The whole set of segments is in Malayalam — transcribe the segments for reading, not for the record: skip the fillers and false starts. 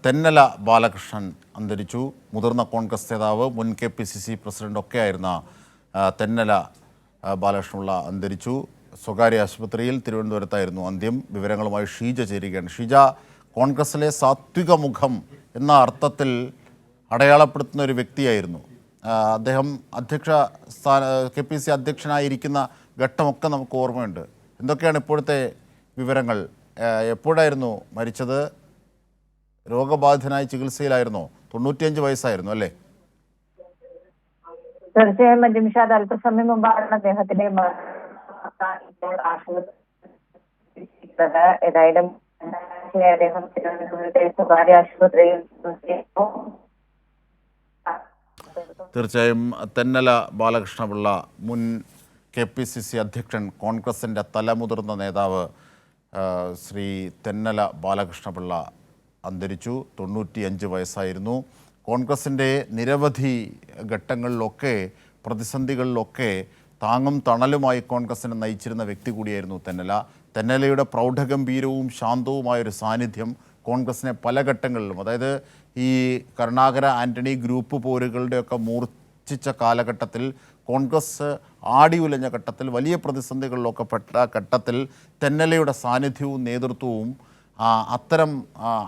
തെന്നല ബാലകൃഷ്ണൻ അന്തരിച്ചു. മുതിർന്ന കോൺഗ്രസ് നേതാവ്, മുൻ KPCC പ്രസിഡന്റ് ഒക്കെ ആയിരുന്ന തെന്നല ബാലകൃഷ്ണപിള്ള അന്തരിച്ചു. സ്വകാര്യ ആശുപത്രിയിൽ തിരുവനന്തപുരത്തായിരുന്നു അന്ത്യം. വിവരങ്ങളുമായി ഷീജ ചേരുകയാണ്. ഷീജ, കോൺഗ്രസിലെ സാത്വിക മുഖം എന്ന അർത്ഥത്തിൽ അടയാളപ്പെടുത്തുന്ന ഒരു വ്യക്തിയായിരുന്നു അദ്ദേഹം. KPCC അധ്യക്ഷനായിരിക്കുന്ന ഘട്ടമൊക്കെ നമുക്ക് ഓർമ്മയുണ്ട്. എന്തൊക്കെയാണ് ഇപ്പോഴത്തെ വിവരങ്ങൾ? എപ്പോഴായിരുന്നു മരിച്ചത്? രോഗബാധിതനായി ചികിത്സയിലായിരുന്നോ? 95 വയസ്സായിരുന്നു അല്ലേ? തീർച്ചയായും മഞ്ജുഷാദ്, അല്പസമയം മുമ്പാണ് അദ്ദേഹത്തിന്റെ ഇപ്പോൾ ഏതായാലും അദ്ദേഹം തിരുവനന്തപുരത്തെ സ്വകാര്യ ആശുപത്രിയിൽ. തീർച്ചയായും തെന്നല ബാലകൃഷ്ണപിള്ള, മുൻ KPCC അധ്യക്ഷൻ, കോൺഗ്രസിൻ്റെ തലമുതിർന്ന നേതാവ് ശ്രീ തെന്നല ബാലകൃഷ്ണപിള്ള അന്തരിച്ചു. 95 വയസ്സായിരുന്നു. കോൺഗ്രസിൻ്റെ നിരവധി ഘട്ടങ്ങളിലൊക്കെ, പ്രതിസന്ധികളിലൊക്കെ താങ്ങും തണലുമായി കോൺഗ്രസിനെ നയിച്ചിരുന്ന വ്യക്തി കൂടിയായിരുന്നു തെന്നല. തെന്നലയുടെ പ്രൗഢഗംഭീരവും ശാന്തവുമായൊരു സാന്നിധ്യം കോൺഗ്രസിനെ പല ഘട്ടങ്ങളിലും, അതായത് ഈ കരുണാകര ആൻ്റണി ഗ്രൂപ്പ് പോരുകളുടെയൊക്കെ മൂർച്ഛിച്ച കാലഘട്ടത്തിൽ, കോൺഗ്രസ് ആടി ഉലഞ്ഞ ഘട്ടത്തിൽ, വലിയ പ്രതിസന്ധികളിലൊക്കെ പെട്ട ഘട്ടത്തിൽ തെന്നലയുടെ സാന്നിധ്യവും നേതൃത്വവും അത്തരം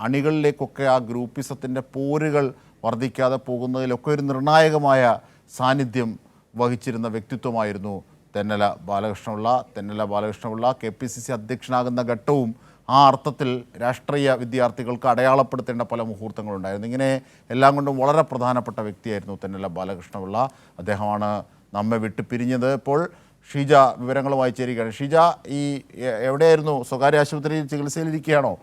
അണികളിലേക്കൊക്കെ ആ ഗ്രൂപ്പിസത്തിൻ്റെ പോരുകൾ വർദ്ധിക്കാതെ പോകുന്നതിലൊക്കെ ഒരു നിർണായകമായ സാന്നിധ്യം വഹിച്ചിരുന്ന വ്യക്തിത്വമായിരുന്നു തെന്നല ബാലകൃഷ്ണപിള്ള. തെന്നല ബാലകൃഷ്ണപിള്ള KPCC അധ്യക്ഷനാകുന്ന ഘട്ടവും ആ അർത്ഥത്തിൽ രാഷ്ട്രീയ വിദ്യാർത്ഥികൾക്ക് അടയാളപ്പെടുത്തേണ്ട പല മുഹൂർത്തങ്ങളുണ്ടായിരുന്നു. ഇങ്ങനെ എല്ലാം കൊണ്ടും വളരെ പ്രധാനപ്പെട്ട വ്യക്തിയായിരുന്നു തെന്നല ബാലകൃഷ്ണപിള്ള. അദ്ദേഹമാണ് നമ്മെ വിട്ട് പിരിഞ്ഞത്. ഇപ്പോൾ ഷീജ വിവരങ്ങളുമായി ചേരുകയാണ്. ഷീജ, ഈ എവിടെയായിരുന്നു? സ്വകാര്യ ആശുപത്രിയിൽ ചികിത്സയിലിരിക്കുകയാണോ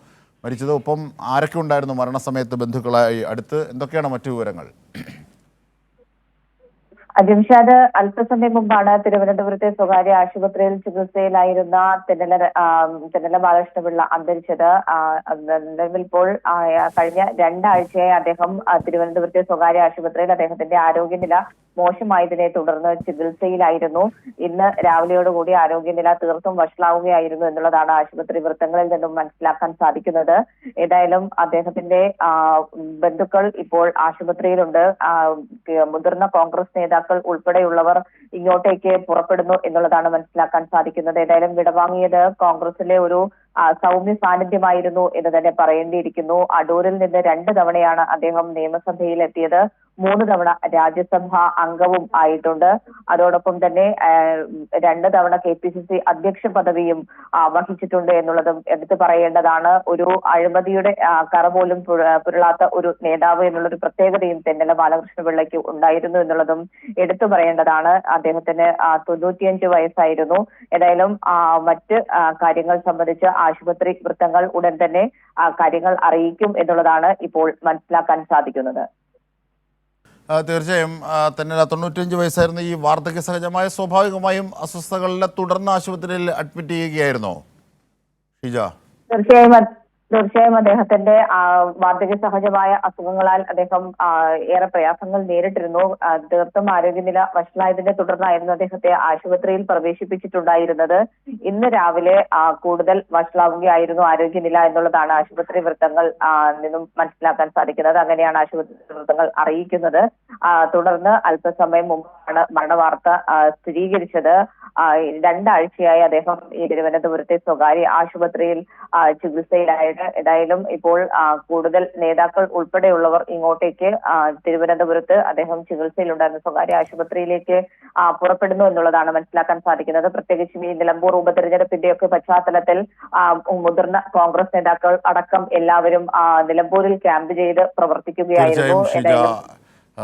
മരിച്ചത്? ഒപ്പം ആരൊക്കെ ഉണ്ടായിരുന്നു മരണസമയത്ത് ബന്ധുക്കളായി അടുത്ത്? എന്തൊക്കെയാണ് മറ്റു വിവരങ്ങൾ? അജിംഷാദ്, അല്പസമയം മുമ്പാണ് തിരുവനന്തപുരത്തെ സ്വകാര്യ ആശുപത്രിയിൽ ചികിത്സയിലായിരുന്ന തെന്നല ബാലകൃഷ്ണപിള്ള അന്തരിച്ചത്. ഇപ്പോൾ കഴിഞ്ഞ 2 ആഴ്ചയായി അദ്ദേഹം തിരുവനന്തപുരത്തെ സ്വകാര്യ ആശുപത്രിയിൽ അദ്ദേഹത്തിന്റെ ആരോഗ്യനില മോശമായതിനെ തുടർന്ന് ചികിത്സയിലായിരുന്നു. ഇന്ന് രാവിലെയോടുകൂടി ആരോഗ്യനില തീർത്തും വഷളാവുകയായിരുന്നു എന്നുള്ളതാണ് ആശുപത്രി വൃത്തങ്ങളിൽ നിന്നും മനസ്സിലാക്കാൻ സാധിക്കുന്നത്. ഏതായാലും അദ്ദേഹത്തിന്റെ ബന്ധുക്കൾ ഇപ്പോൾ ആശുപത്രിയിലുണ്ട്. മുതിർന്ന കോൺഗ്രസ് നേതാക്കൾ ഉൾപ്പെടെയുള്ളവർ ഇങ്ങോട്ടേക്ക് പുറപ്പെടുന്നു എന്നുള്ളതാണ് മനസ്സിലാക്കാൻ സാധിക്കുന്നത്. ഏതായാലും വിടവാങ്ങിയത് കോൺഗ്രസിലെ ഒരു സൗമ്യ സാന്നിധ്യമായിരുന്നു എന്ന് തന്നെ പറയേണ്ടിയിരിക്കുന്നു. അടൂരിൽ നിന്ന് 2 തവണയാണ് അദ്ദേഹം നിയമസഭയിൽ എത്തിയത്. 3 തവണ രാജ്യസഭാ അംഗവും ആയിട്ടുണ്ട്. അതോടൊപ്പം തന്നെ 2 തവണ KPCC അധ്യക്ഷ പദവിയും വഹിച്ചിട്ടുണ്ട് എന്നുള്ളതും എടുത്തു പറയേണ്ടതാണ്. ഒരു അഴിമതിയുടെ കറ പോലും പുരളാത്ത ഒരു നേതാവ് എന്നുള്ളൊരു പ്രത്യേകതയും തെന്നല ബാലകൃഷ്ണപിള്ളയ്ക്ക് ഉണ്ടായിരുന്നു എന്നുള്ളതും എടുത്തു പറയേണ്ടതാണ്. അദ്ദേഹത്തിന് 95 വയസ്സായിരുന്നു. ഏതായാലും മറ്റ് കാര്യങ്ങൾ സംബന്ധിച്ച് ആശുപത്രി വൃത്തങ്ങൾ ഉടൻ തന്നെ കാര്യങ്ങൾ അറിയിക്കും എന്നുള്ളതാണ് ഇപ്പോൾ മനസ്സിലാക്കാൻ സാധിക്കുന്നത്. തീർച്ചയായും തെന്നല 95 വയസ്സായിരുന്നു. ഈ വാർദ്ധക്യ സഹജമായ സ്വാഭാവികമായും അസ്വസ്ഥതകളിലെ തുടർന്ന് ആശുപത്രിയിൽ അഡ്മിറ്റ് ചെയ്യുകയായിരുന്നോ ഷീജ? തീർച്ചയായും അദ്ദേഹത്തിന്റെ വാർദ്ധക്യ സഹജമായ അസുഖങ്ങളാൽ അദ്ദേഹം ഏറെ പ്രയാസങ്ങൾ നേരിട്ടിരുന്നു. തീർത്തും ആരോഗ്യനില വഷളായതിനെ തുടർന്നായിരുന്നു അദ്ദേഹത്തെ ആശുപത്രിയിൽ പ്രവേശിപ്പിച്ചിട്ടുണ്ടായിരുന്നത്. ഇന്ന് രാവിലെ കൂടുതൽ വഷളാവുകയായിരുന്നു ആരോഗ്യനില എന്നുള്ളതാണ് ആശുപത്രി വൃത്തങ്ങൾ നിന്നും മനസ്സിലാക്കാൻ സാധിക്കുന്നത്. അങ്ങനെയാണ് ആശുപത്രി വൃത്തങ്ങൾ അറിയിക്കുന്നത്. തുടർന്ന് അല്പസമയം മുമ്പാണ് മരണവാർത്ത സ്ഥിരീകരിച്ചത്. 2 ആഴ്ചയായി അദ്ദേഹം ഈ തിരുവനന്തപുരത്തെ സ്വകാര്യ ആശുപത്രിയിൽ ചികിത്സയിലായിട്ട്. ഏതായാലും ഇപ്പോൾ കൂടുതൽ നേതാക്കൾ ഉൾപ്പെടെയുള്ളവർ ഇങ്ങോട്ടേക്ക് തിരുവനന്തപുരത്ത് അദ്ദേഹം ചികിത്സയിലുണ്ടായിരുന്ന സ്വകാര്യ ആശുപത്രിയിലേക്ക് പുറപ്പെടുന്നു എന്നുള്ളതാണ് മനസ്സിലാക്കാൻ സാധിക്കുന്നത്. പ്രത്യേകിച്ചും ഈ നിലമ്പൂർ ഉപതെരഞ്ഞെടുപ്പിന്റെയൊക്കെ പശ്ചാത്തലത്തിൽ മുതിർന്ന കോൺഗ്രസ് നേതാക്കൾ അടക്കം എല്ലാവരും നിലമ്പൂരിൽ ക്യാമ്പ് ചെയ്ത് പ്രവർത്തിക്കുകയായിരുന്നു.